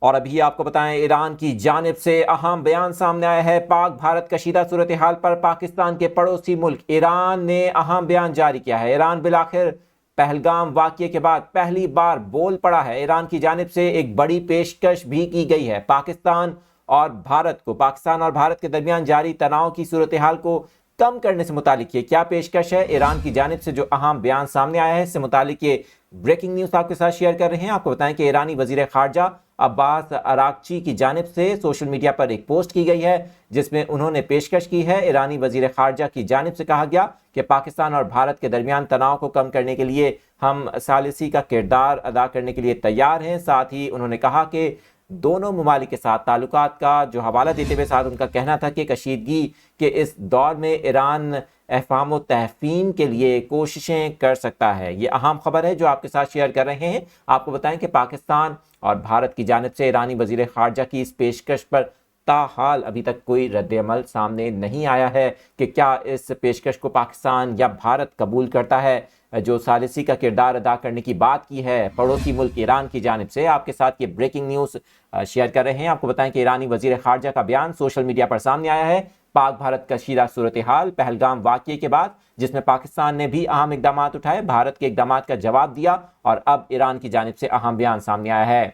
اور ابھی آپ کو بتائیں ایران کی جانب سے اہم بیان سامنے آیا ہے۔ پاک بھارت کشیدہ صورتحال پر پاکستان کے پڑوسی ملک ایران نے اہم بیان جاری کیا ہے۔ ایران بالآخر پہلگام واقعے کے بعد پہلی بار بول پڑا ہے۔ ایران کی جانب سے ایک بڑی پیشکش بھی کی گئی ہے۔ پاکستان اور بھارت کے درمیان جاری تناؤ کی صورتحال کو کم کرنے سے متعلق یہ کیا پیشکش ہے؟ ایران کی جانب سے جو اہم بیان سامنے آیا ہے اس سے متعلق یہ بریکنگ نیوز آپ کے ساتھ شیئر کر رہے ہیں۔ آپ کو بتائیں کہ ایرانی وزیر خارجہ عباس اراغچی کی جانب سے سوشل میڈیا پر ایک پوسٹ کی گئی ہے جس میں انہوں نے پیشکش کی ہے۔ ایرانی وزیر خارجہ کی جانب سے کہا گیا کہ پاکستان اور بھارت کے درمیان تناؤ کو کم کرنے کے لیے ہم ثالثی کا کردار ادا کرنے کے لیے تیار ہیں۔ ساتھ ہی انہوں نے کہا کہ دونوں ممالک کے ساتھ تعلقات کا جو حوالہ دیتے ہوئے ساتھ ان کا کہنا تھا کہ کشیدگی کے اس دور میں ایران افہام و تفہیم کے لیے کوششیں کر سکتا ہے۔ یہ اہم خبر ہے جو آپ کے ساتھ شیئر کر رہے ہیں۔ آپ کو بتائیں کہ پاکستان اور بھارت کی جانب سے ایرانی وزیر خارجہ کی اس پیشکش پر تاحال ابھی تک کوئی رد عمل سامنے نہیں آیا ہے کہ کیا اس پیشکش کو پاکستان یا بھارت قبول کرتا ہے۔ جو ثالثی کا کردار ادا کرنے کی بات کی ہے پڑوسی ملک ایران کی جانب سے، آپ کے ساتھ یہ بریکنگ نیوز شیئر کر رہے ہیں۔ آپ کو بتائیں کہ ایرانی وزیر خارجہ کا بیان سوشل میڈیا پر سامنے آیا ہے۔ پاک بھارت کشیدہ صورتحال پہلگام واقعے کے بعد جس میں پاکستان نے بھی اہم اقدامات اٹھائے، بھارت کے اقدامات کا جواب دیا اور اب ایران کی جانب سے اہم بیان سامنے آیا ہے۔